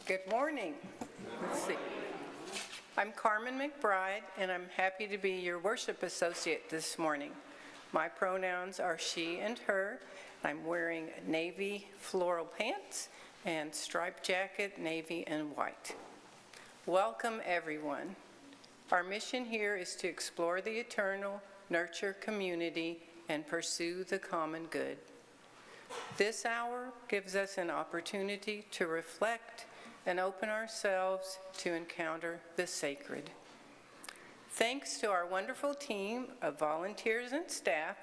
Good morning. Let's see. I'm Carmen McBride, and I'm happy to be your worship associate this morning. My pronouns are she and her. I'm wearing navy floral pants and striped jacket, navy and white. Welcome, everyone. Our mission here is to explore the eternal, nurture community, and pursue the common good. This hour gives us an opportunity to reflect and open ourselves to encounter the sacred. Thanks to our wonderful team of volunteers and staff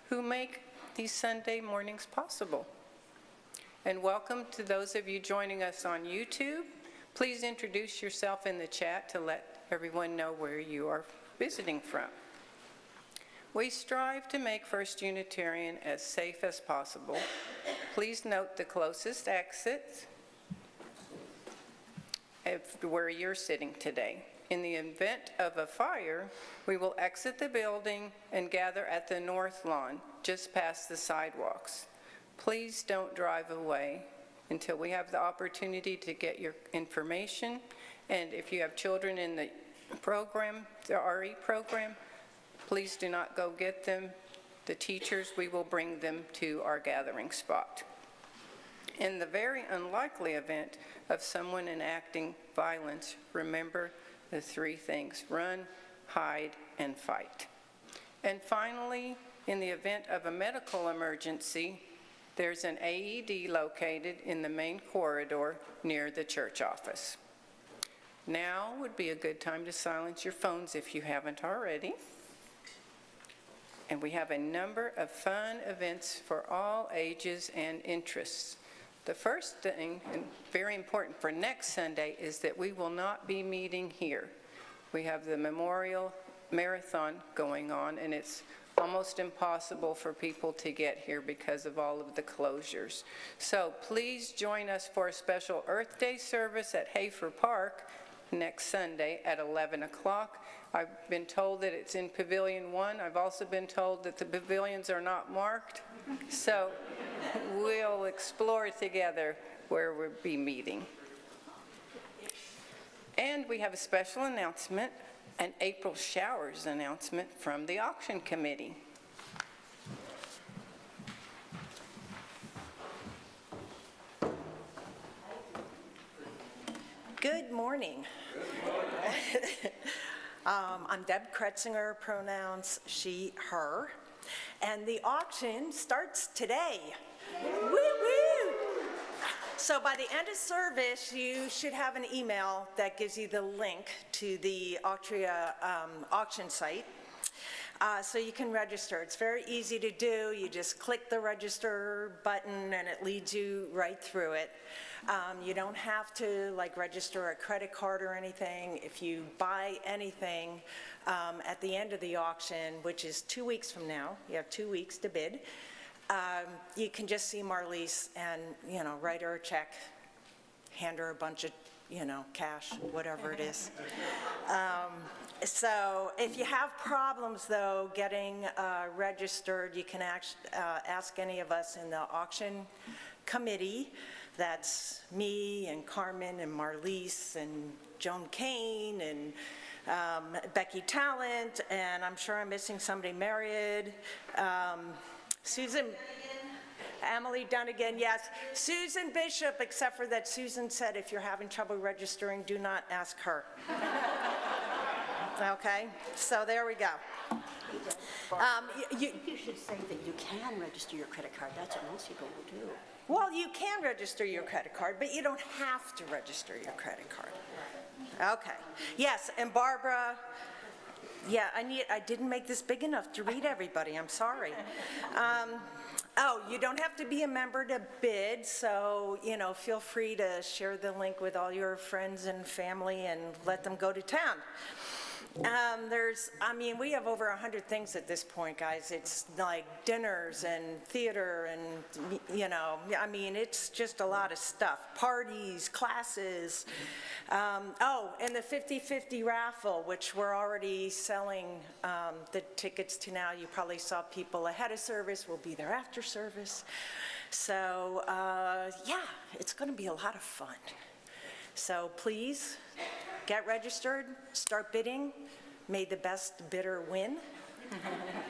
who make these Sunday mornings possible. And welcome to those of you joining us on YouTube. Please introduce yourself in the chat to let everyone know where you are visiting from. We strive to make First Unitarian as safe as possible. Please note the closest exits where you're sitting today. In the event of a fire, we will exit the building and gather at the north lawn, just past the sidewalks. Please don't drive away until we have the opportunity to get your information. And if you have children in the program, the RE program, please do not go get them. The teachers, we will bring them to our gathering spot. In the very unlikely event of someone enacting violence, remember the three things: run, hide, and fight. And finally, in the event of a medical emergency, there's an AED located in the main corridor near the church office. Now would be a good time to silence your phones if you haven't already. And we have a number of fun events for all ages and interests. The first thing, and very important for next Sunday, is that we will not be meeting here. We have the Memorial Marathon going on, and it's almost impossible for people to get here because of all of the closures. So please join us for a special Earth Day service at Hafer Park next Sunday at 11 o'clock. I've been told that it's in Pavilion 1. I've also been told that the pavilions are not marked. So we'll explore together where we'll be meeting. And we have a special announcement, an April showers announcement from the auction committee. Good morning. I'm Deb Kretzinger, pronouns she, her, and the auction starts today. Woo woo! So by the end of service, you should have an email that gives you the link to the Altria auction site. So you can register. It's very easy to do. You just click the register button and it leads you right through it. You don't have to register a credit card or anything. If you buy anything at the end of the auction, which is 2 weeks from now, you have 2 weeks to bid, you can just see Marlise and, write her a check, hand her a bunch of, cash, whatever it is. So if you have problems, though, getting registered, you can ask any of us in the auction committee. That's me and Carmen and Marlise and Joan Kane and Becky Talent, and I'm sure I'm missing somebody, Myriad, Susan, Emily Dunnigan, yes, Susan Bishop, except for that Susan said if you're having trouble registering, do not ask her. Okay, so there we go. You should say that you can register your credit card. That's what most people will do. Well, you can register your credit card, but you don't have to register your credit card. Okay, yes, and Barbara, yeah, I didn't make this big enough to read everybody, I'm sorry. Oh, you don't have to be a member to bid, so, feel free to share the link with all your friends and family and let them go to town. We have over 100 things at this point, guys. It's like dinners and theater and, it's just a lot of stuff. Parties, classes. And the 50-50 raffle, which we're already selling the tickets to now. You probably saw people ahead of service. We'll be there after service. So, yeah, it's going to be a lot of fun. So please get registered, start bidding. May the best bidder win.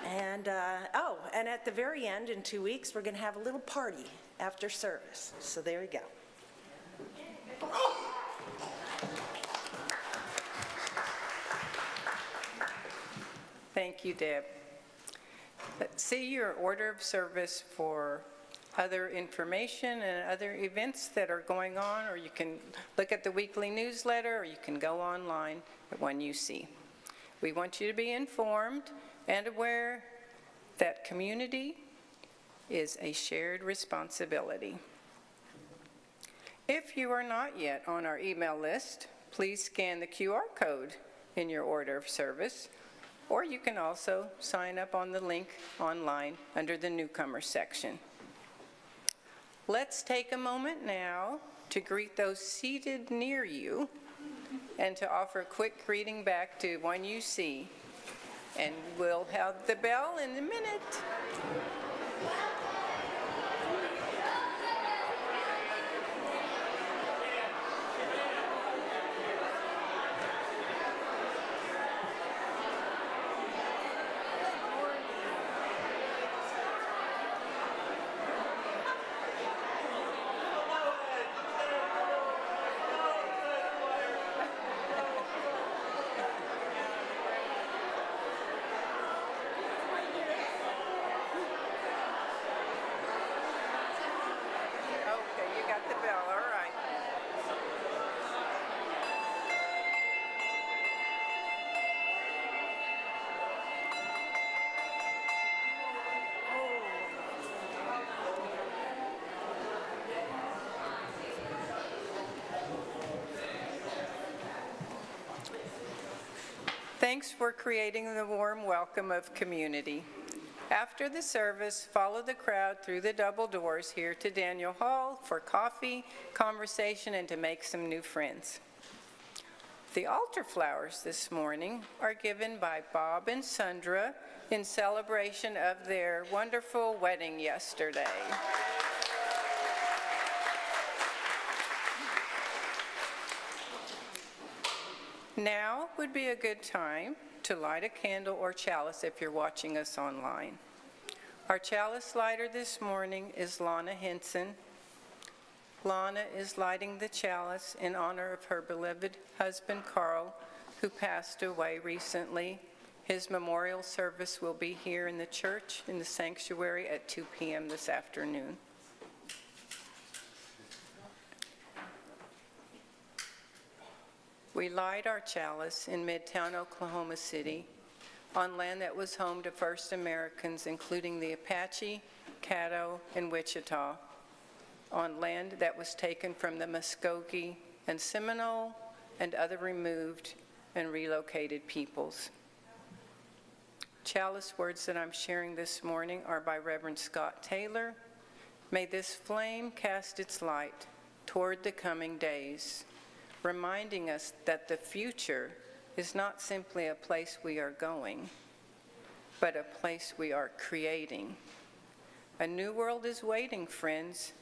And, and at the very end, in 2 weeks, we're going to have a little party after service. So there you go. Thank you, Deb. Let's see your order of service for other information and other events that are going on, or you can look at the weekly newsletter, or you can go online at one you see. We want you to be informed and aware that community is a shared responsibility. If you are not yet on our email list, please scan the QR code in your order of service, or you can also sign up on the link online under the newcomer section. Let's take a moment now to greet those seated near you and to offer a quick greeting back to one you see. And we'll have the bell in a minute. Thanks for creating the warm welcome of community. After the service, follow the crowd through the double doors here to Daniel Hall for coffee, conversation, and to make some new friends. The altar flowers this morning are given by Bob and Sandra in celebration of their wonderful wedding yesterday. Now would be a good time to light a candle or chalice if you're watching us online. Our chalice lighter this morning is Lana Henson. Lana is lighting the chalice in honor of her beloved husband, Carl, who passed away recently. His memorial service will be here in the church in the sanctuary at 2 p.m. this afternoon. We light our chalice in Midtown Oklahoma City on land that was home to first Americans, including the Apache, Caddo, and Wichita, on land that was taken from the Muskogee and Seminole and other removed and relocated peoples. Chalice words that I'm sharing this morning are by Reverend Scott Taylor. May this flame cast its light toward the coming days, reminding us that the future is not simply a place we are going, but a place we are creating. A new world is waiting, friends,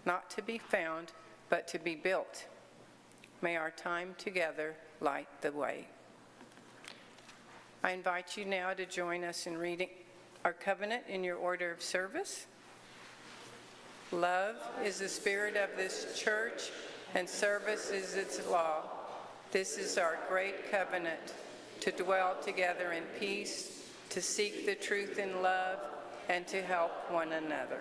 not to be found, but to be built. May our time together light the way. I invite you now to join us in reading our covenant in your order of service. Love is the spirit of this church, and service is its law. This is our great covenant, to dwell together in peace, to seek the truth in love, and to help one another.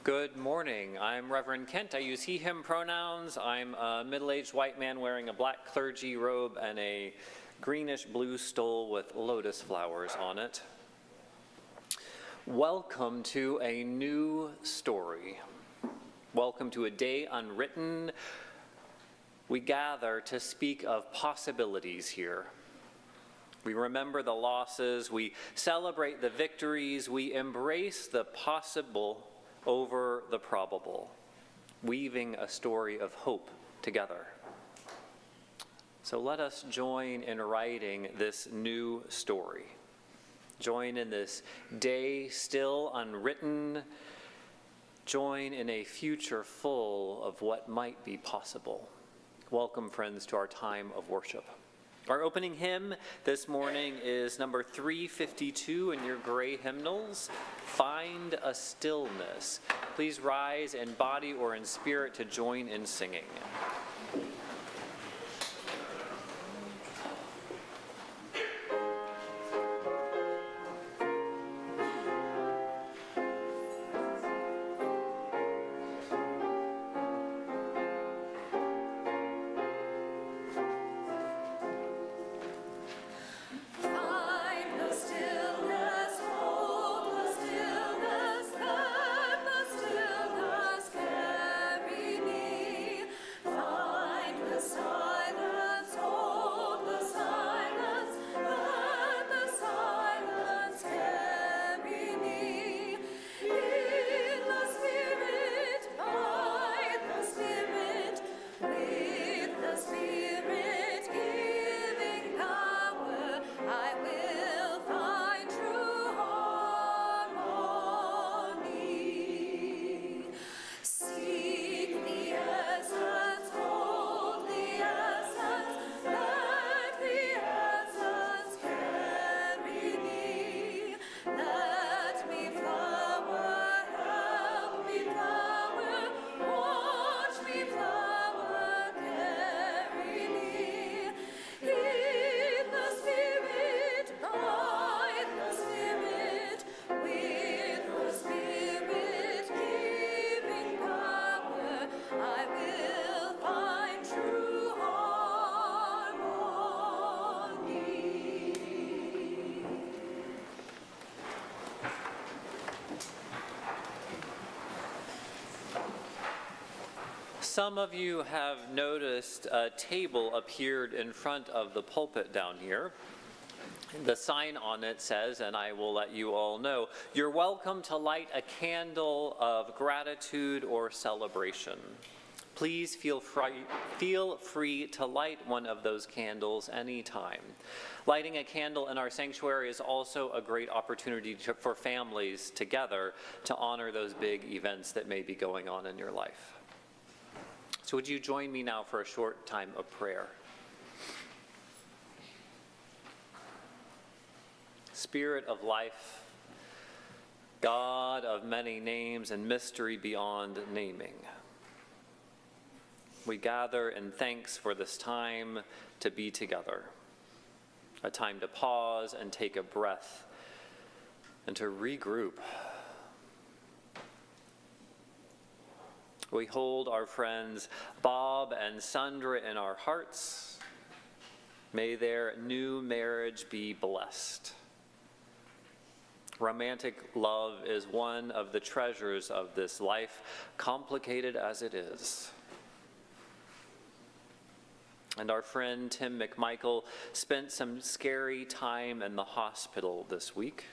Good morning. I'm Reverend Kent. I use he, him pronouns. I'm a middle-aged white man wearing a black clergy robe and a greenish blue stole with lotus flowers on it. Welcome to a new story. Welcome to a day unwritten. We gather to speak of possibilities here. We remember the losses, we celebrate the victories, we embrace the possible over the probable, weaving a story of hope together. So let us join in writing this new story. Join in this day still unwritten. Join in a future full of what might be possible. Welcome, friends, to our time of worship. Our opening hymn this morning is number 352 in your gray hymnals, Find a Stillness. Please rise in body or in spirit to join in singing. Some of you have noticed a table appeared in front of the pulpit down here. The sign on it says, and I will let you all know, you're welcome to light a candle of gratitude or celebration. Please feel free to light one of those candles anytime. Lighting a candle in our sanctuary is also a great opportunity for families together to honor those big events that may be going on in your life. So would you join me now for a short time of prayer? Spirit of life, God of many names and mystery beyond naming, we gather in thanks for this time to be together, a time to pause and take a breath and to regroup. We hold our friends Bob and Sandra in our hearts. May their new marriage be blessed. Romantic love is one of the treasures of this life, complicated as it is. And our friend Tim McMichael spent some scary time in the hospital this week.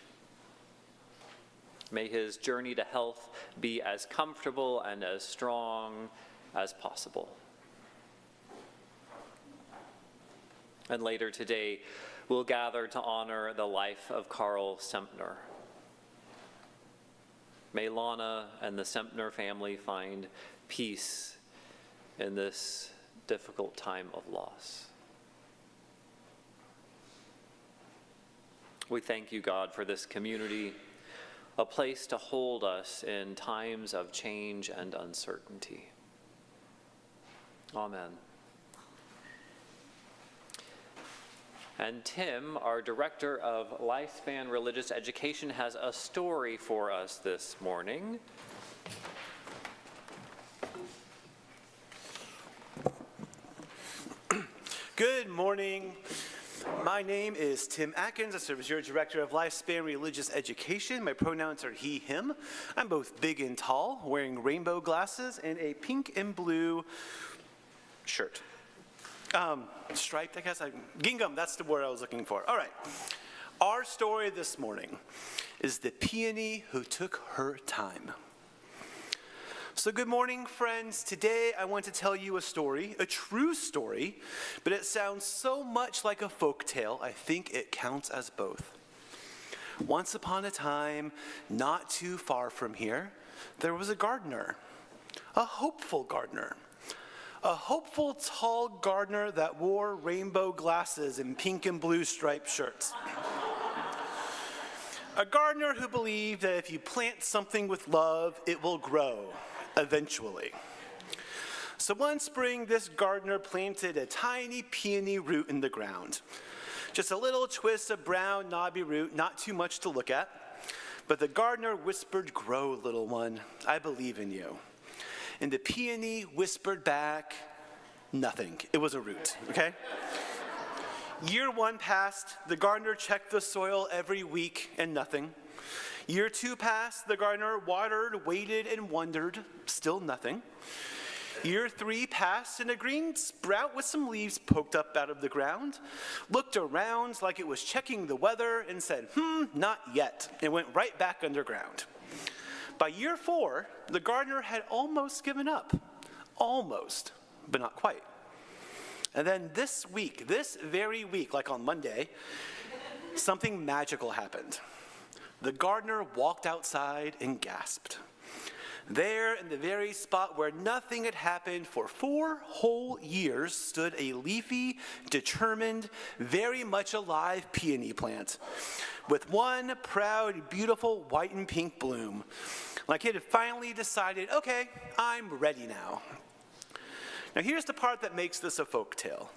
May his journey to health be as comfortable and as strong as possible. And later today, we'll gather to honor the life of Carl Sempner. May Lana and the Sempner family find peace in this difficult time of loss. We thank you, God, for this community, a place to hold us in times of change and uncertainty. Amen. And Tim, our Director of Lifespan Religious Education, has a story for us this morning. Good morning. My name is Tim Atkins. I serve as your Director of Lifespan Religious Education. My pronouns are he, him. I'm both big and tall, wearing rainbow glasses and a pink and blue shirt. Striped, I guess. Gingham, that's the word I was looking for. All right. Our story this morning is the peony who took her time. So good morning, friends. Today I want to tell you a story, a true story, but it sounds so much like a folk tale, I think it counts as both. Once upon a time, not too far from here, there was a gardener, a hopeful gardener. A hopeful, tall gardener that wore rainbow glasses and pink and blue striped shirts. A gardener who believed that if you plant something with love, it will grow, eventually. So one spring, this gardener planted a tiny peony root in the ground. Just a little twist of brown, knobby root, not too much to look at. But the gardener whispered, "Grow, little one, I believe in you." And the peony whispered back, nothing. It was a root, okay? Year one passed. The gardener checked the soil every week and nothing. Year two passed. The gardener watered, waited, and wondered. Still nothing. Year three passed, and a green sprout with some leaves poked up out of the ground, looked around like it was checking the weather, and said, not yet, and went right back underground. By year four, the gardener had almost given up. Almost, but not quite. And then this week, this very week, like on Monday, something magical happened. The gardener walked outside and gasped. There, in the very spot where nothing had happened for 4 whole years, stood a leafy, determined, very much alive peony plant with one proud, beautiful white and pink bloom. Like it had finally decided, okay, I'm ready now. Now here's the part that makes this a folk tale.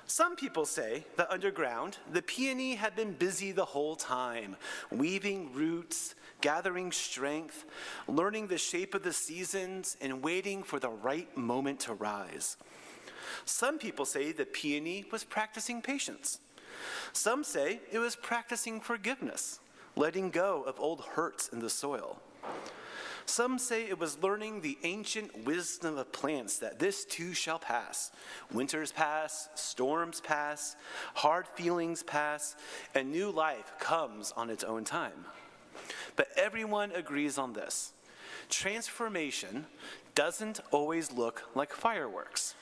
Some people say that underground, the peony had been busy the whole time, weaving roots, gathering strength, learning the shape of the seasons, and waiting for the right moment to rise. Some people say the peony was practicing patience. Some say it was practicing forgiveness, letting go of old hurts in the soil. Some say it was learning the ancient wisdom of plants that this too shall pass. Winters pass, storms pass, hard feelings pass, and new life comes on its own time. But everyone agrees on this. Transformation doesn't always look like fireworks.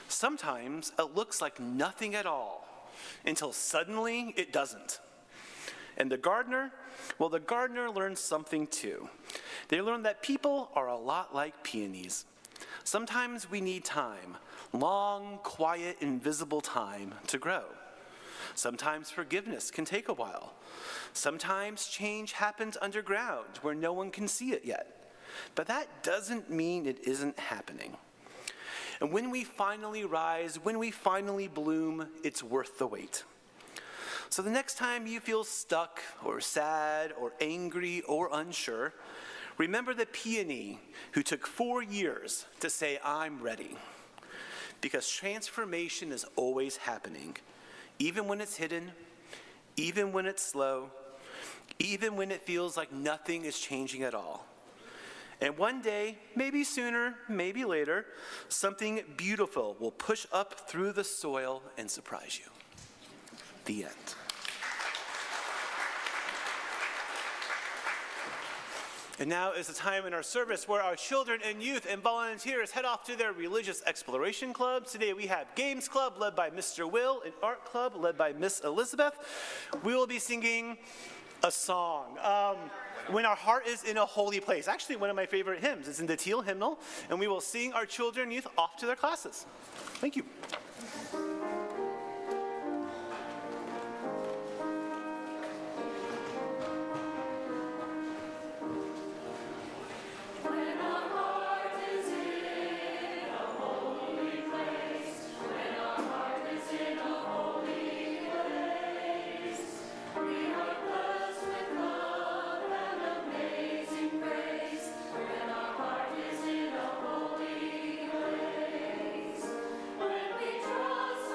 Sometimes it looks like nothing at all, until suddenly it doesn't. And the gardener? Well, the gardener learned something too. They learned that people are a lot like peonies. Sometimes we need time, long, quiet, invisible time to grow. Sometimes forgiveness can take a while. Sometimes change happens underground where no one can see it yet. But that doesn't mean it isn't happening. And when we finally rise, when we finally bloom, it's worth the wait. So the next time you feel stuck or sad or angry or unsure, remember the peony who took 4 years to say, I'm ready. Because transformation is always happening, even when it's hidden, even when it's slow, even when it feels like nothing is changing at all. And one day, maybe sooner, maybe later, something beautiful will push up through the soil and surprise you. The end. And now is the time in our service where our children and youth and volunteers head off to their religious exploration clubs. Today we have Games Club led by Mr. Will and Art Club led by Miss Elizabeth. We will be singing a song. When Our Heart is in a Holy Place. Actually, one of my favorite hymns. It's in the Teal hymnal, and we will sing our children and youth off to their classes. Thank you. When we trust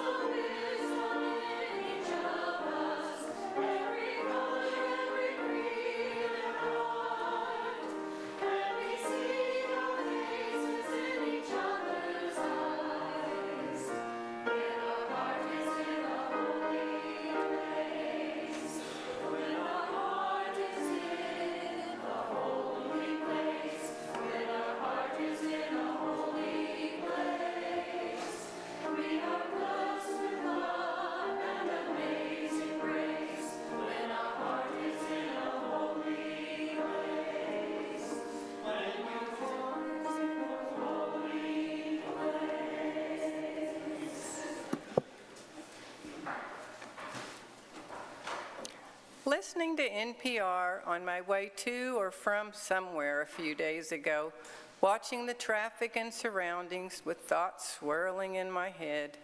listening to NPR on my way to or from somewhere a few days ago, watching the traffic and surroundings with thoughts swirling in my head,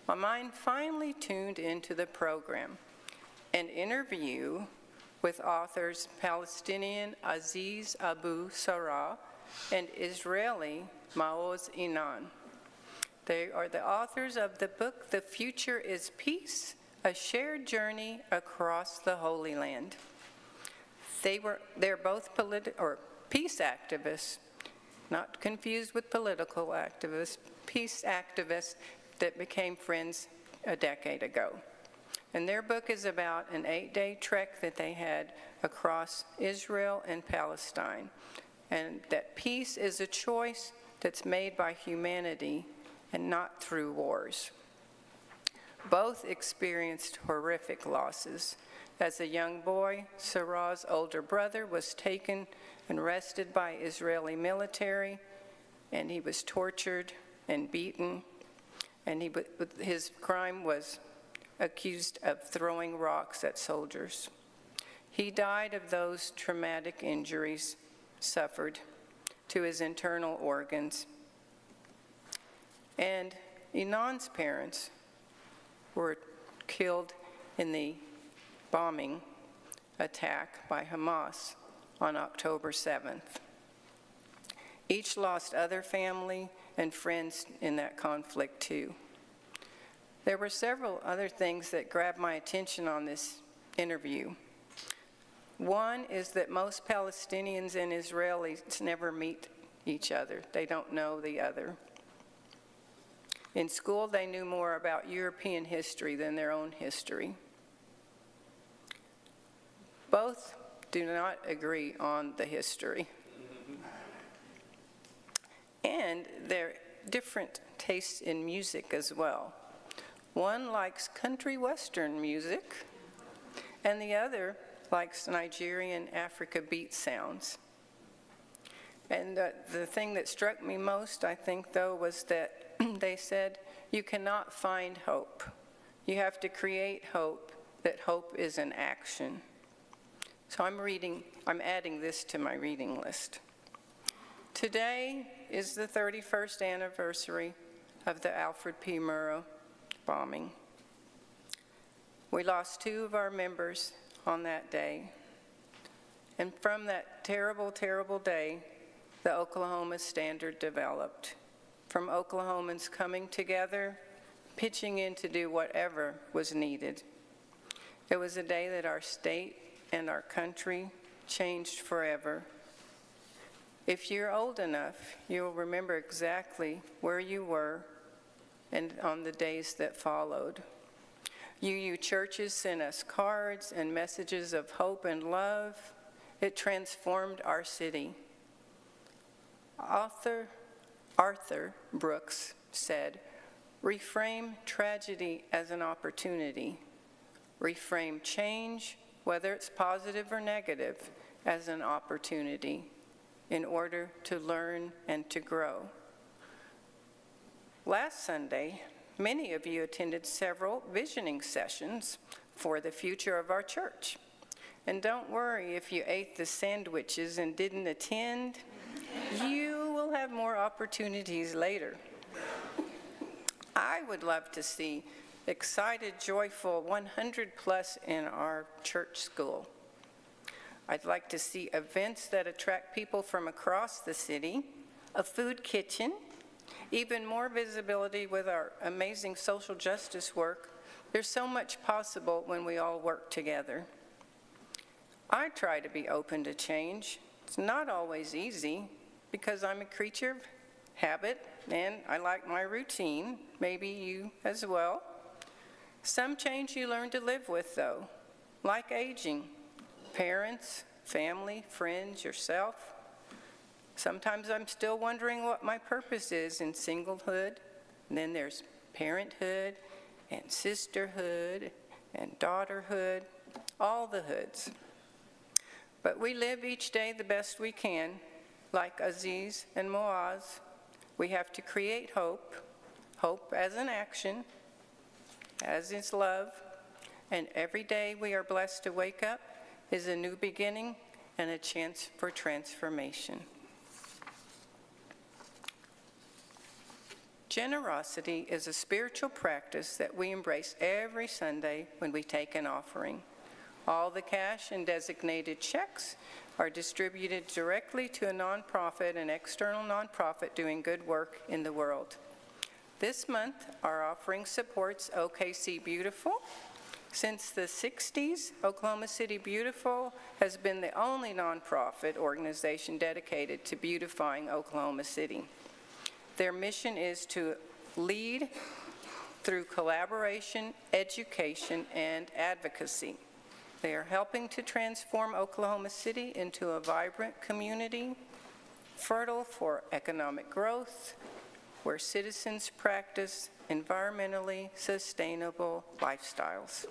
my mind finally tuned into the program. An interview with authors Palestinian Aziz Abu Sarah and Israeli Maoz Inan. They are the authors of the book, The Future is Peace, A Shared Journey Across the Holy Land. They're both peace activists, not confused with political activists, peace activists that became friends a decade ago. And their book is about an 8-day trek that they had across Israel and Palestine, and that peace is a choice that's made by humanity and not through wars. Both experienced horrific losses. As a young boy, Sarah's older brother was taken and arrested by Israeli military, and he was tortured and beaten, and his crime was accused of throwing rocks at soldiers. He died of those traumatic injuries suffered to his internal organs. And Inan's parents were killed in the bombing attack by Hamas on October 7th. Each lost other family and friends in that conflict too. There were several other things that grabbed my attention on this interview. One is that most Palestinians and Israelis never meet each other. They don't know the other. In school, they knew more about European history than their own history. Both do not agree on the history. And they're different tastes in music as well. One likes country western music, and the other likes Nigerian Africa beat sounds. And the thing that struck me most, I think, though, was that they said, you cannot find hope. You have to create hope, that hope is an action. So I'm adding this to my reading list. Today is the 31st anniversary of the Alfred P. Murrah bombing. We lost 2 of our members on that day. And from that terrible, terrible day, the Oklahoma Standard developed. From Oklahomans coming together, pitching in to do whatever was needed. It was a day that our state and our country changed forever. If you're old enough, you'll remember exactly where you were and on the days that followed. UU churches sent us cards and messages of hope and love. It transformed our city. Author Arthur Brooks said, reframe tragedy as an opportunity. Reframe change, whether it's positive or negative, as an opportunity in order to learn and to grow. Last Sunday, many of you attended several visioning sessions for the future of our church. And don't worry if you ate the sandwiches and didn't attend. You will have more opportunities later. I would love to see excited, joyful 100 plus in our church school. I'd like to see events that attract people from across the city, a food kitchen, even more visibility with our amazing social justice work. There's so much possible when we all work together. I try to be open to change. It's not always easy because I'm a creature of habit and I like my routine, maybe you as well. Some change you learn to live with though, like aging. Parents, family, friends, yourself. Sometimes I'm still wondering what my purpose is in singlehood. And then there's parenthood and sisterhood and daughterhood, all the hoods. But we live each day the best we can, like Aziz and Moaz. We have to create hope, hope as an action, as is love. And every day we are blessed to wake up is a new beginning and a chance for transformation. Generosity is a spiritual practice that we embrace every Sunday when we take an offering. All the cash and designated checks are distributed directly to a nonprofit, an external nonprofit doing good work in the world. This month, our offering supports OKC Beautiful. Since the 60s, Oklahoma City Beautiful has been the only nonprofit organization dedicated to beautifying Oklahoma City. Their mission is to lead through collaboration, education, and advocacy. They are helping to transform Oklahoma City into a vibrant community, fertile for economic growth, where citizens practice environmentally sustainable lifestyles.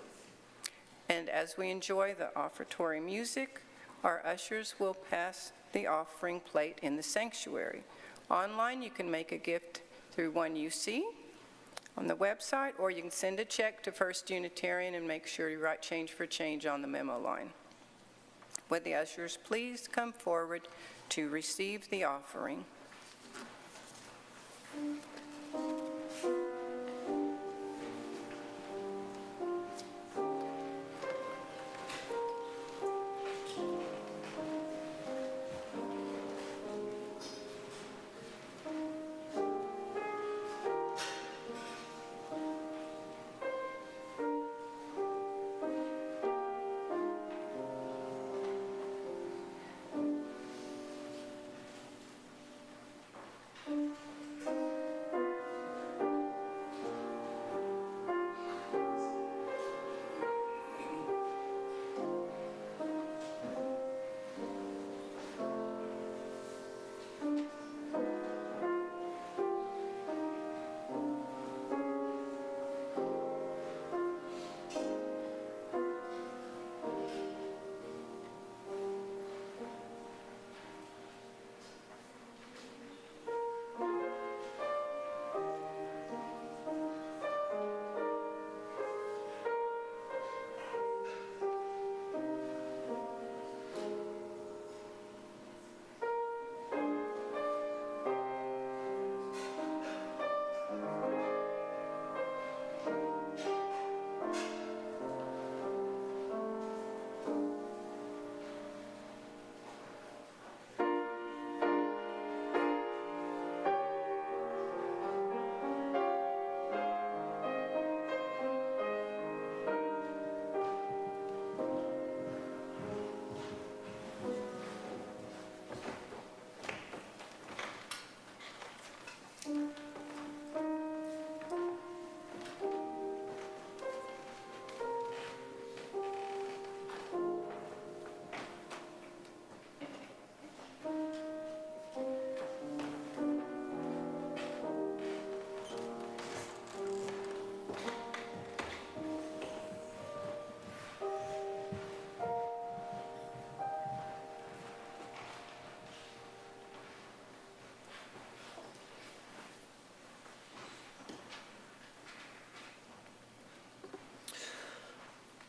And as we enjoy the offertory music, our ushers will pass the offering plate in the sanctuary. Online, you can make a gift through one you see on the website, or you can send a check to First Unitarian and make sure you write change for change on the memo line. Would the ushers please come forward to receive the offering?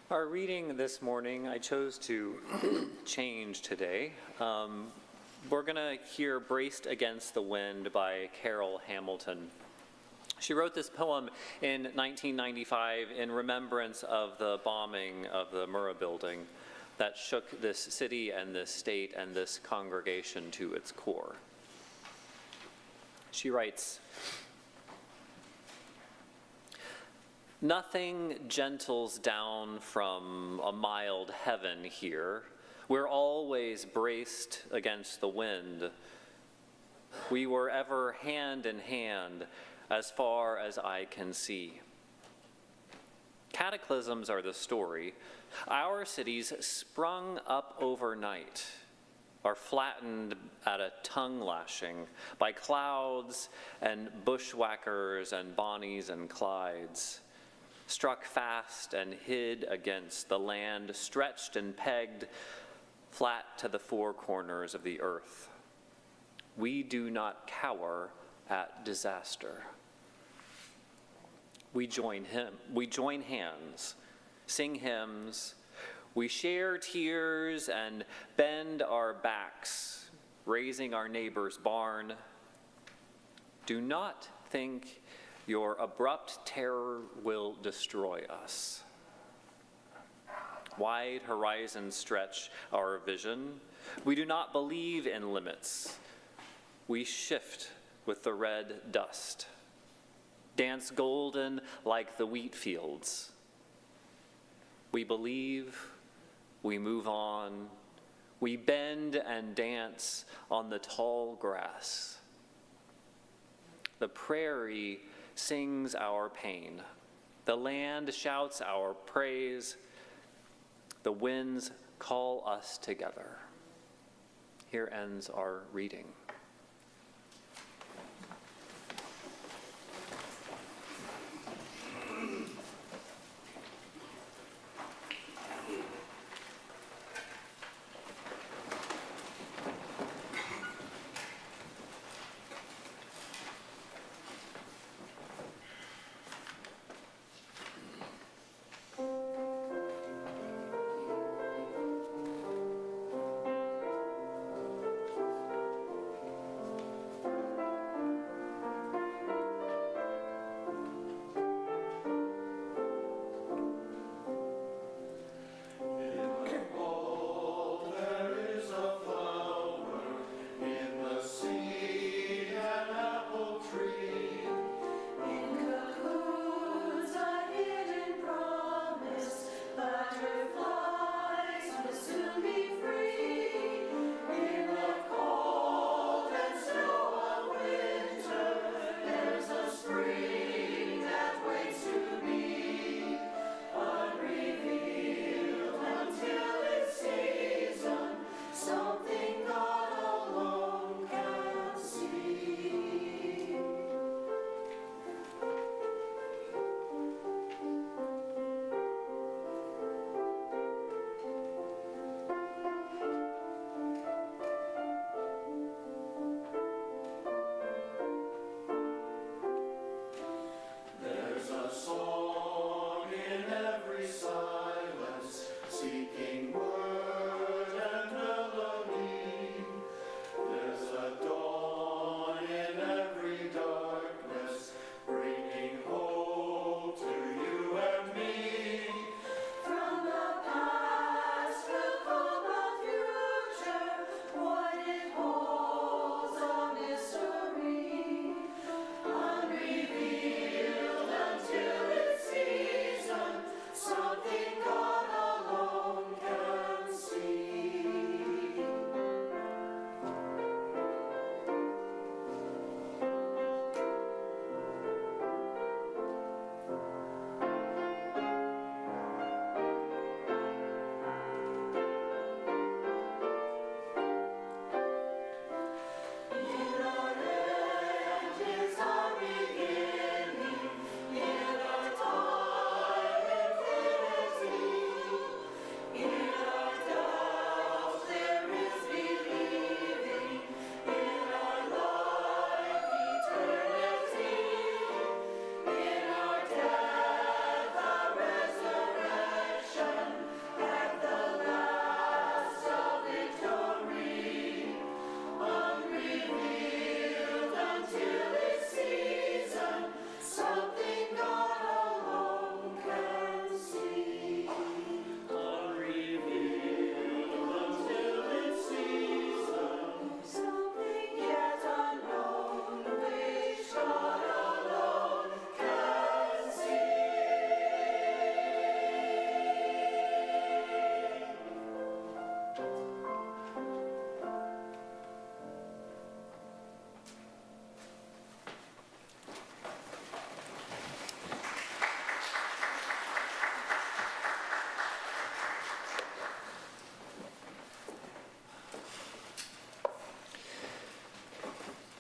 Our reading this morning, I chose to change today. We're going to hear Braced Against the Wind by Carol Hamilton. She wrote this poem in 1995 in remembrance of the bombing of the Murrah building that shook this city and this state and this congregation to its core. She writes, "Nothing gentles down from a mild heaven here. We're always braced against the wind. We were ever hand in hand as far as I can see. Cataclysms are the story. Our cities sprung up overnight, are flattened at a tongue lashing by clouds and bushwhackers and Bonnies and Clydes. Struck fast and hid against the land, stretched and pegged flat to the four corners of the earth. We do not cower at disaster. We join hands, sing hymns, We share tears and bend our backs, raising our neighbor's barn. Do not think your abrupt terror will destroy us. Wide horizons stretch our vision. We do not believe in limits. We shift with the red dust, dance golden like the wheat fields. We believe, we move on, we bend and dance on the tall grass. The prairie sings our pain. The land shouts our praise. The winds call us together. Here ends our reading.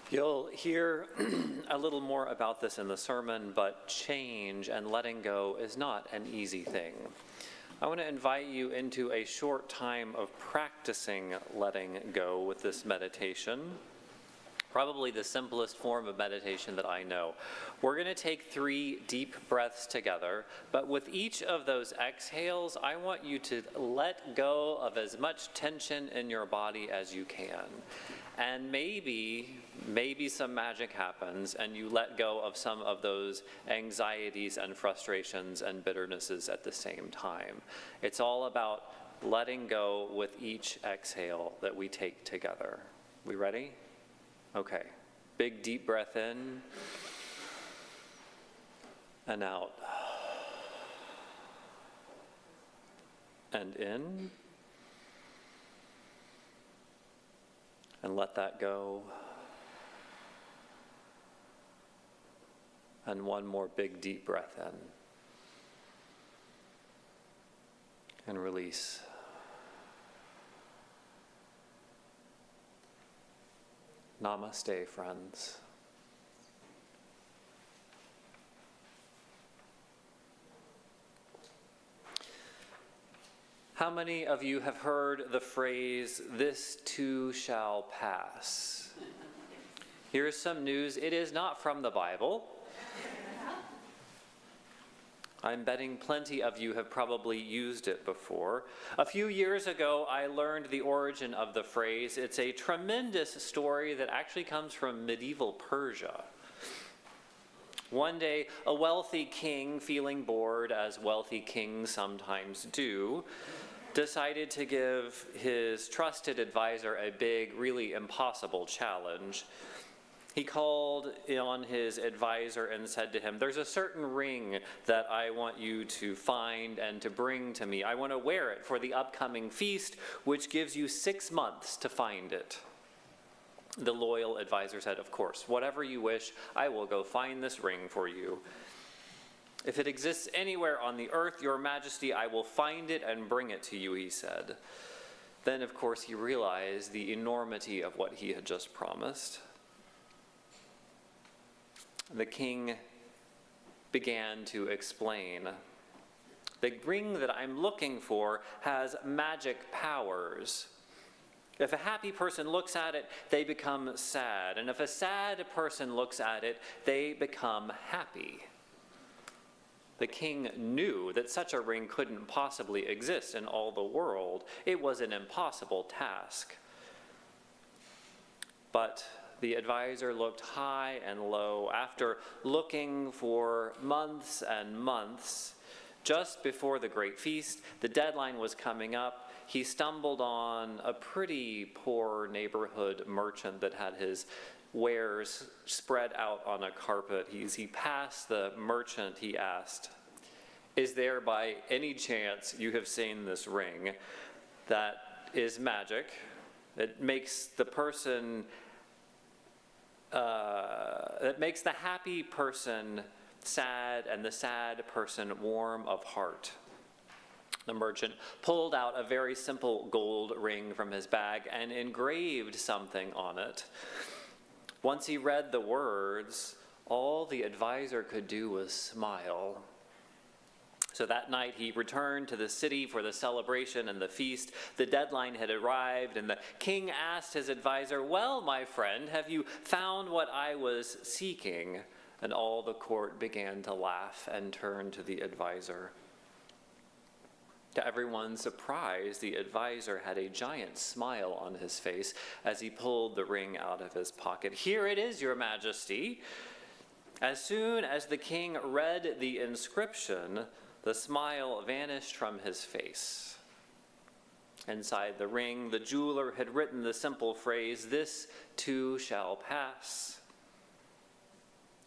You'll hear a little more about this in the sermon, but change and letting go is not an easy thing. I want to invite you into a short time of practicing letting go with this meditation. Probably the simplest form of meditation that I know. We're going to take 3 deep breaths together, but with each of those exhales, I want you to let go of as much tension in your body as you can. And maybe some magic happens and you let go of some of those anxieties and frustrations and bitternesses at the same time. It's all about letting go with each exhale that we take together. We ready? Okay, big deep breath in and out. And in. And let that go. And one more big deep breath in. And release. Namaste, friends. How many of you have heard the phrase, "This too shall pass"? Here's some news. It is not from the Bible. I'm betting plenty of you have probably used it before. A few years ago, I learned the origin of the phrase. It's a tremendous story that actually comes from medieval Persia. One day, a wealthy king, feeling bored, as wealthy kings sometimes do, decided to give his trusted advisor a big, really impossible challenge. He called on his advisor and said to him, "There's a certain ring that I want you to find and to bring to me. I want to wear it for the upcoming feast, which gives you 6 months to find it." The loyal advisor said, "Of course, whatever you wish, I will go find this ring for you. If it exists anywhere on the earth, Your Majesty, I will find it and bring it to you," he said. Then, of course, he realized the enormity of what he had just promised. The king began to explain. "The ring that I'm looking for has magic powers. If a happy person looks at it, they become sad. And if a sad person looks at it, they become happy." The king knew that such a ring couldn't possibly exist in all the world. It was an impossible task. But the advisor looked high and low. After looking for months and months, just before the great feast, the deadline was coming up, he stumbled on a pretty poor neighborhood merchant that had his wares spread out on a carpet. As he passed the merchant, he asked, "Is there by any chance you have seen this ring that is magic? It makes the person that makes the happy person sad and the sad person warm of heart." The merchant pulled out a very simple gold ring from his bag and engraved something on it. Once he read the words, all the advisor could do was smile. So that night he returned to the city for the celebration and the feast. The deadline had arrived, and the king asked his advisor, "Well, my friend, have you found what I was seeking?" And all the court began to laugh and turn to the advisor. To everyone's surprise, the advisor had a giant smile on his face as he pulled the ring out of his pocket. "Here it is, Your Majesty." As soon as the king read the inscription, the smile vanished from his face. Inside the ring, the jeweler had written the simple phrase, "This too shall pass."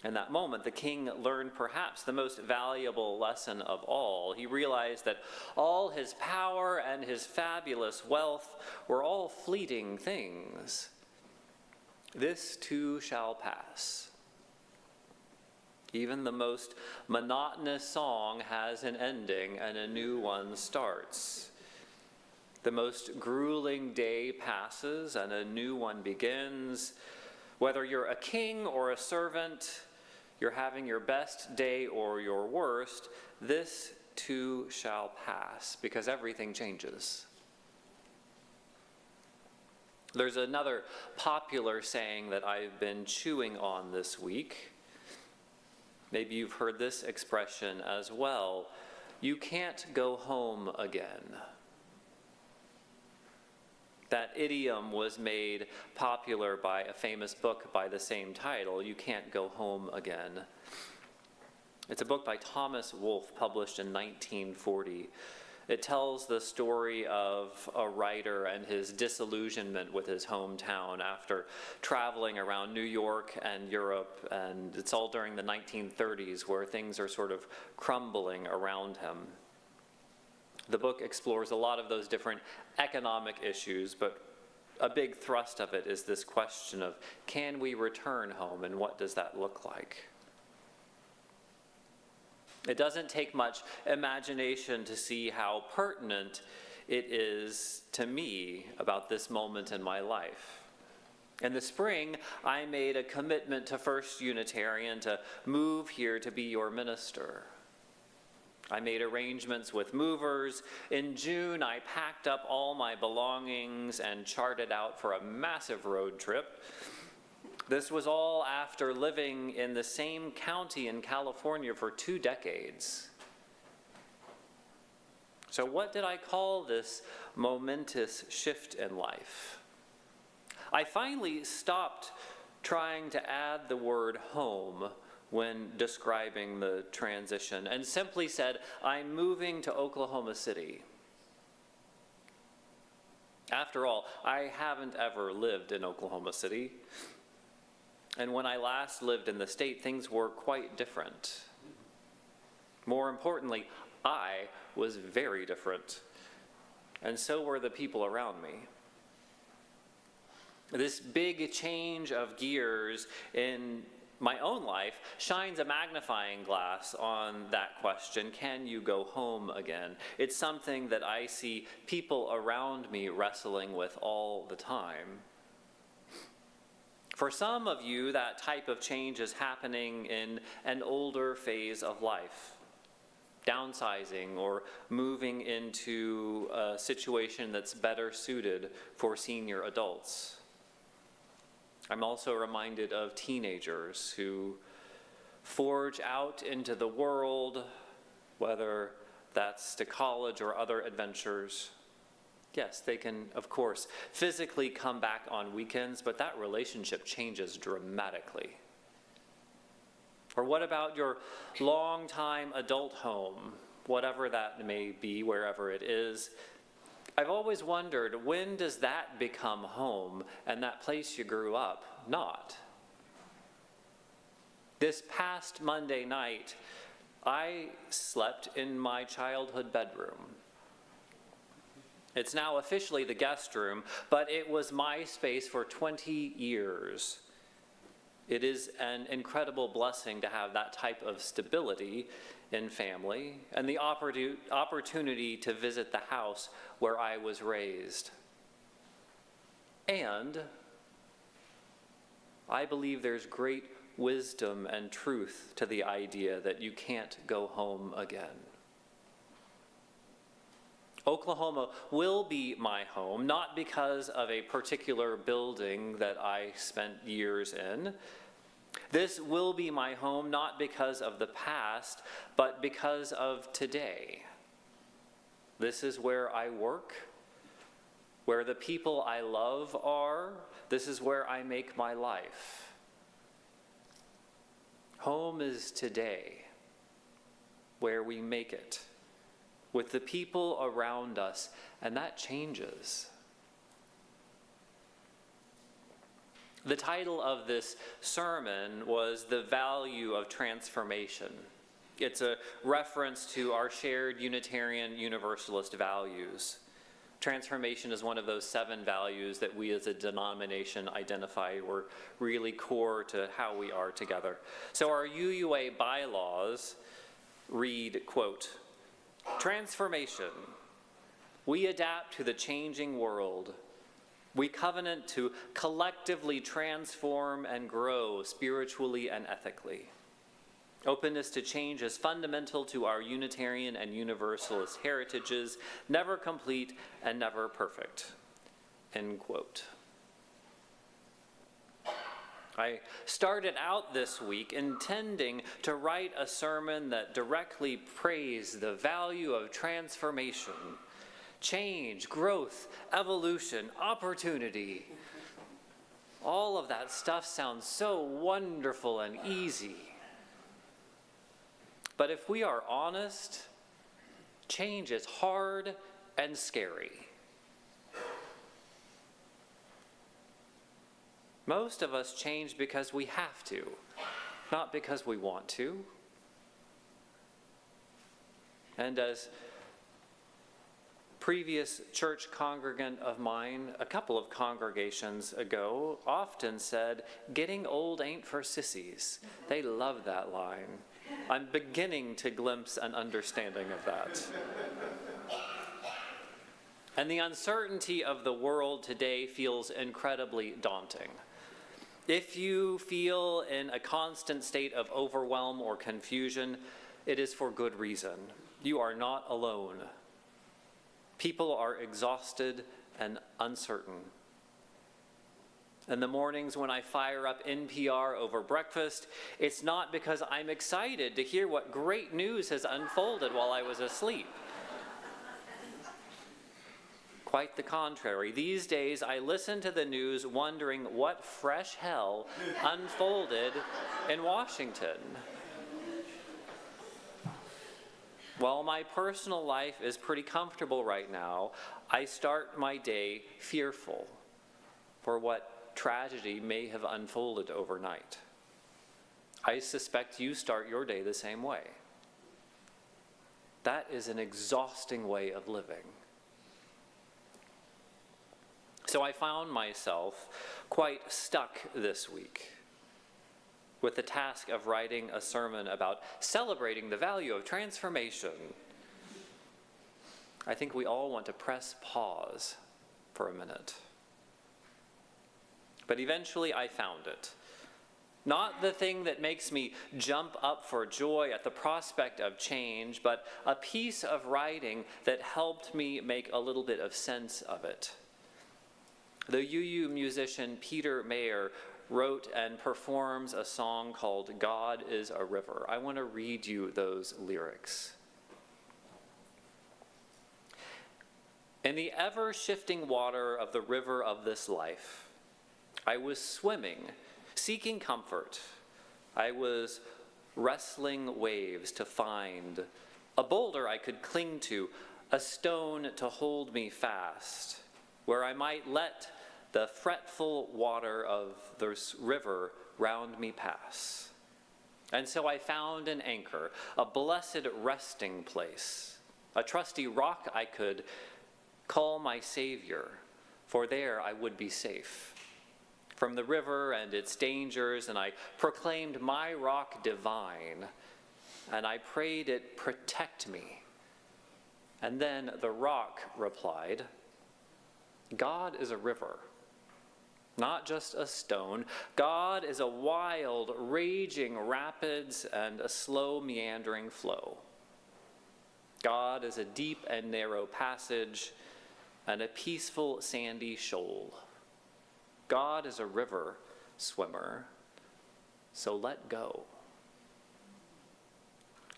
In that moment, the king learned perhaps the most valuable lesson of all. He realized that all his power and his fabulous wealth were all fleeting things. This too shall pass. Even the most monotonous song has an ending and a new one starts. The most grueling day passes and a new one begins. Whether you're a king or a servant, you're having your best day or your worst, this too shall pass, because everything changes. There's another popular saying that I've been chewing on this week. Maybe you've heard this expression as well. You can't go home again. That idiom was made popular by a famous book by the same title, You Can't Go Home Again. It's a book by Thomas Wolfe, published in 1940. It tells the story of a writer and his disillusionment with his hometown after traveling around New York and Europe, and it's all during the 1930s where things are sort of crumbling around him. The book explores a lot of those different economic issues, but a big thrust of it is this question of, can we return home, and what does that look like? It doesn't take much imagination to see how pertinent it is to me about this moment in my life. In the spring, I made a commitment to First Unitarian to move here to be your minister. I made arrangements with movers. In June, I packed up all my belongings and charted out for a massive road trip. This was all after living in the same county in California for 2 decades. So what did I call this momentous shift in life? I finally stopped trying to add the word home when describing the transition and simply said, I'm moving to Oklahoma City. After all, I haven't ever lived in Oklahoma City. And when I last lived in the state, things were quite different. More importantly, I was very different. And so were the people around me. This big change of gears in my own life shines a magnifying glass on that question, can you go home again? It's something that I see people around me wrestling with all the time. For some of you, that type of change is happening in an older phase of life, downsizing or moving into a situation that's better suited for senior adults. I'm also reminded of teenagers who forge out into the world, whether that's to college or other adventures. Yes, they can, of course, physically come back on weekends, but that relationship changes dramatically. Or what about your longtime adult home, whatever that may be, wherever it is? I've always wondered, when does that become home and that place you grew up not? This past Monday night, I slept in my childhood bedroom. It's now officially the guest room, but it was my space for 20 years. It is an incredible blessing to have that type of stability in family and the opportunity to visit the house where I was raised. And I believe there's great wisdom and truth to the idea that you can't go home again. Oklahoma will be my home, not because of a particular building that I spent years in. This will be my home not because of the past, but because of today. This is where I work, where the people I love are. This is where I make my life. Home is today, where we make it, with the people around us, and that changes. The title of this sermon was The Value of Transformation. It's a reference to our shared Unitarian Universalist values. Transformation is one of those 7 values that we as a denomination identify were really core to how we are together. So our UUA bylaws read, quote, transformation. We adapt to the changing world. We covenant to collectively transform and grow spiritually and ethically. Openness to change is fundamental to our Unitarian and Universalist heritages, never complete and never perfect. End quote. I started out this week intending to write a sermon that directly praised the value of transformation, change, growth, evolution, opportunity. All of that stuff sounds so wonderful and easy. But if we are honest, change is hard and scary. Most of us change because we have to, not because we want to. And as previous church congregant of mine, a couple of congregations ago, often said, "Getting old ain't for sissies." They love that line. I'm beginning to glimpse an understanding of that. And the uncertainty of the world today feels incredibly daunting. If you feel in a constant state of overwhelm or confusion, it is for good reason. You are not alone. People are exhausted and uncertain. In the mornings when I fire up NPR over breakfast, it's not because I'm excited to hear what great news has unfolded while I was asleep. Quite the contrary. These days, I listen to the news wondering what fresh hell unfolded in Washington. While my personal life is pretty comfortable right now, I start my day fearful for what tragedy may have unfolded overnight. I suspect you start your day the same way. That is an exhausting way of living. So I found myself quite stuck this week with the task of writing a sermon about celebrating the value of transformation. I think we all want to press pause for a minute. But eventually I found it. Not the thing that makes me jump up for joy at the prospect of change, but a piece of writing that helped me make a little bit of sense of it. The UU musician Peter Mayer wrote and performs a song called "God is a River." I want to read you those lyrics. In the ever-shifting water of the river of this life, I was swimming, seeking comfort. I was wrestling waves to find a boulder I could cling to, a stone to hold me fast, where I might let the fretful water of this river round me pass. And so I found an anchor, a blessed resting place, a trusty rock I could call my Savior, for there I would be safe from the river and its dangers, and I proclaimed my rock divine, and I prayed it protect me. And then the rock replied, "God is a river, not just a stone. God is a wild, raging rapids and a slow, meandering flow. God is a deep and narrow passage and a peaceful, sandy shoal. God is a river, swimmer, so let go."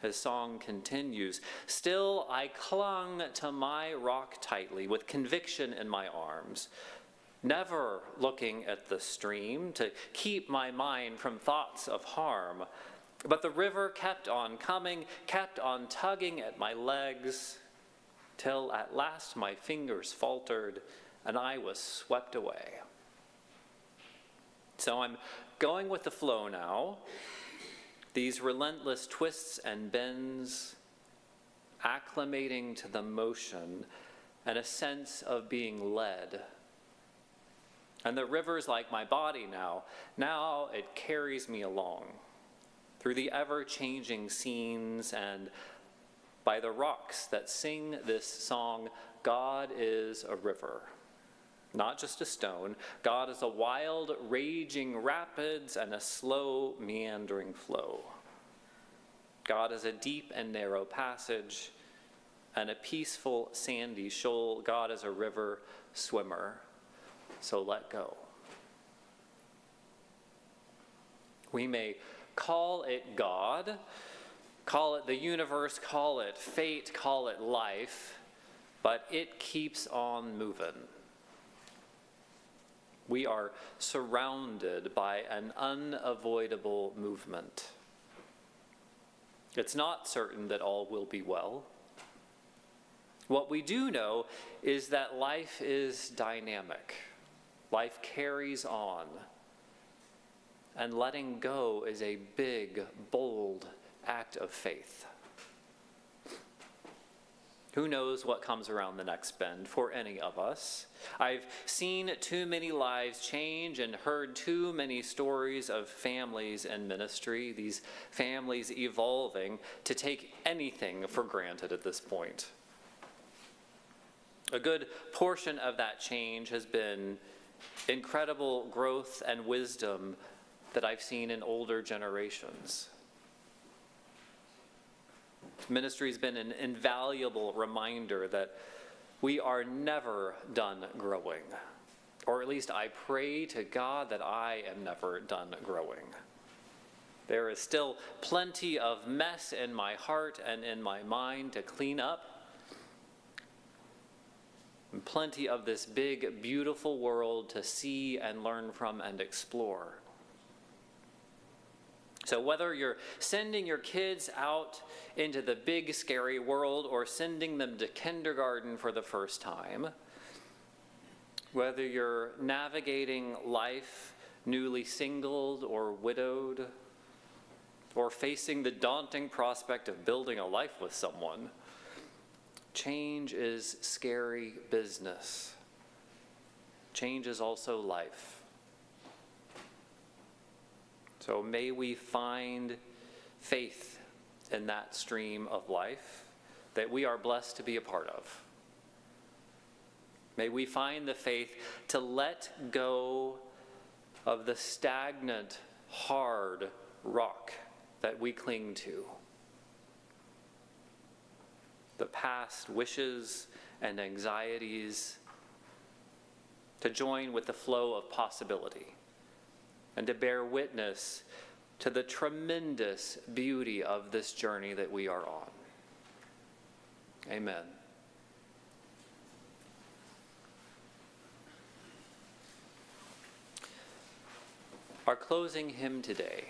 His song continues, "Still I clung to my rock tightly with conviction in my arms, never looking at the stream to keep my mind from thoughts of harm. But the river kept on coming, kept on tugging at my legs, till at last my fingers faltered and I was swept away." So I'm going with the flow now. These relentless twists and bends, acclimating to the motion and a sense of being led. And the river's like my body now. Now it carries me along through the ever-changing scenes and by the rocks that sing this song, God is a river, not just a stone. God is a wild, raging rapids and a slow, meandering flow. God is a deep and narrow passage and a peaceful, sandy shoal. God is a river swimmer, so let go. We may call it God, call it the universe, call it fate, call it life, but it keeps on moving. We are surrounded by an unavoidable movement. It's not certain that all will be well. What we do know is that life is dynamic. Life carries on. And letting go is a big, bold act of faith. Who knows what comes around the next bend for any of us? I've seen too many lives change and heard too many stories of families and ministry, these families evolving, to take anything for granted at this point. A good portion of that change has been incredible growth and wisdom that I've seen in older generations. Ministry has been an invaluable reminder that we are never done growing, or at least I pray to God that I am never done growing. There is still plenty of mess in my heart and in my mind to clean up, and plenty of this big, beautiful world to see and learn from and explore. So whether you're sending your kids out into the big, scary world or sending them to kindergarten for the first time, whether you're navigating life newly singled or widowed, or facing the daunting prospect of building a life with someone, change is scary business. Change is also life. So may we find faith in that stream of life that we are blessed to be a part of. May we find the faith to let go of the stagnant, hard rock that we cling to. The past wishes and anxieties, to join with the flow of possibility, and to bear witness to the tremendous beauty of this journey that we are on. Amen. Our closing hymn today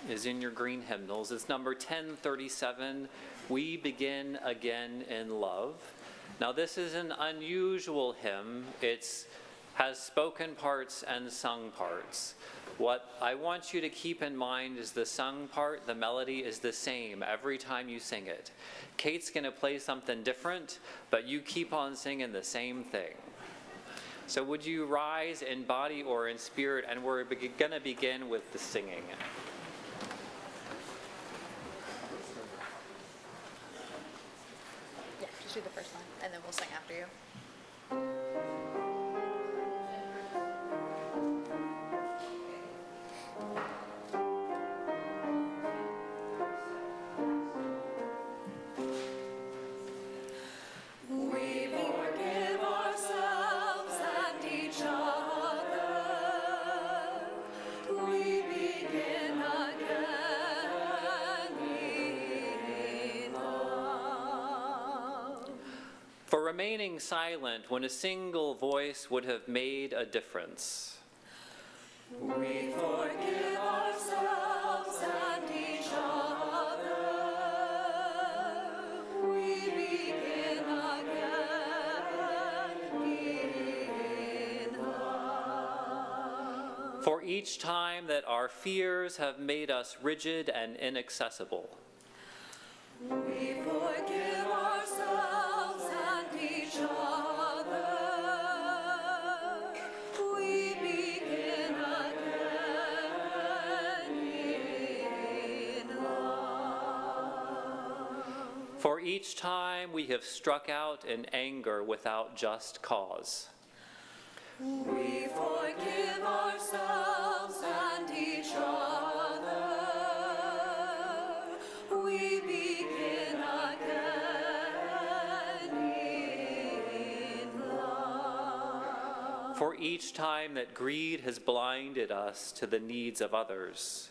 is in your green hymnals. It's number 1037, We Begin Again in Love. Now this is an unusual hymn. It has spoken parts and sung parts. What I want you to keep in mind is the sung part, the melody is the same every time you sing it. Kate's going to play something different, but you keep on singing the same thing. So would you rise in body or in spirit, and we're going to begin with the singing. Yeah, just do the first one, and then we'll sing after you. For remaining silent when a single voice would have made a difference. We forgive ourselves and each other. We begin again in love. For each time that our fears have made us rigid and inaccessible. We forgive ourselves and each other. We begin again in love. For each time we have struck out in anger without just cause. We forgive ourselves and each other. We begin again in love. For each time that greed has blinded us to the needs of others.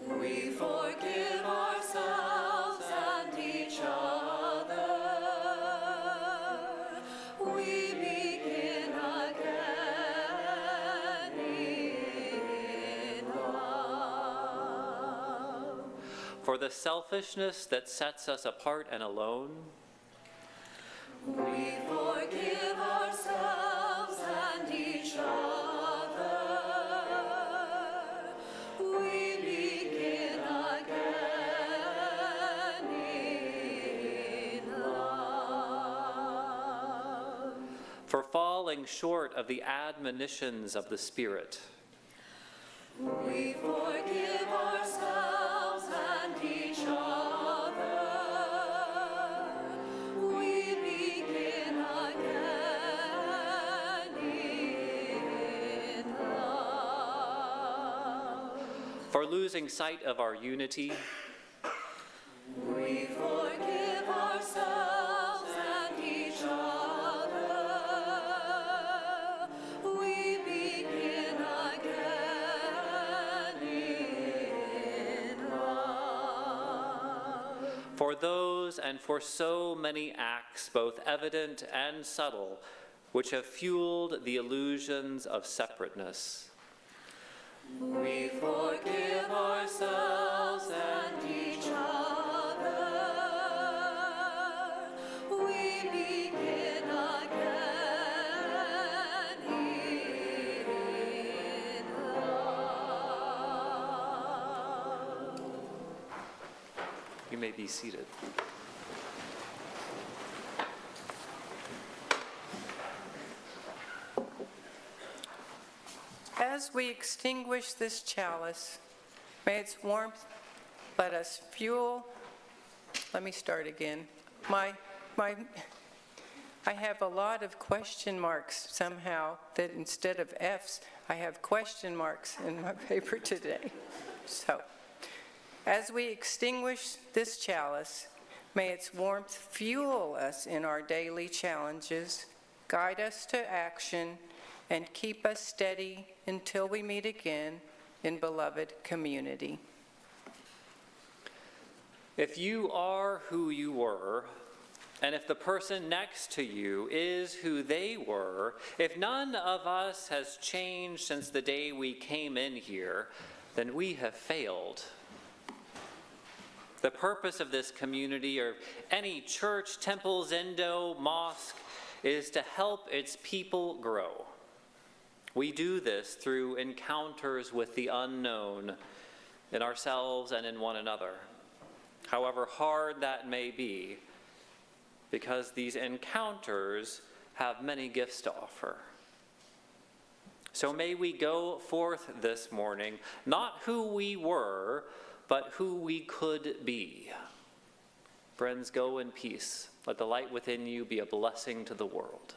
We forgive ourselves and each other. We begin again in love. For the selfishness that sets us apart and alone. We forgive ourselves and each other. We begin again in love. For falling short of the admonitions of the Spirit. We forgive ourselves and each other. We begin again in love. For losing sight of our unity. We forgive ourselves and each other. We begin again in love. For those and for so many acts, both evident and subtle, which have fueled the illusions of separateness. We forgive ourselves and each other. We begin again in love. You may be seated. As we extinguish this chalice, may its warmth let us fuel. Let me start again. I have a lot of question marks somehow that instead of F's, I have question marks in my paper today. So, as we extinguish this chalice, may its warmth fuel us in our daily challenges, guide us to action, and keep us steady until we meet again in beloved community. If you are who you were, and if the person next to you is who they were, if none of us has changed since the day we came in here, then we have failed. The purpose of this community, or any church, temple, zendo, mosque, is to help its people grow. We do this through encounters with the unknown in ourselves and in one another, however hard that may be, because these encounters have many gifts to offer. So may we go forth this morning, not who we were, but who we could be. Friends, go in peace. Let the light within you be a blessing to the world.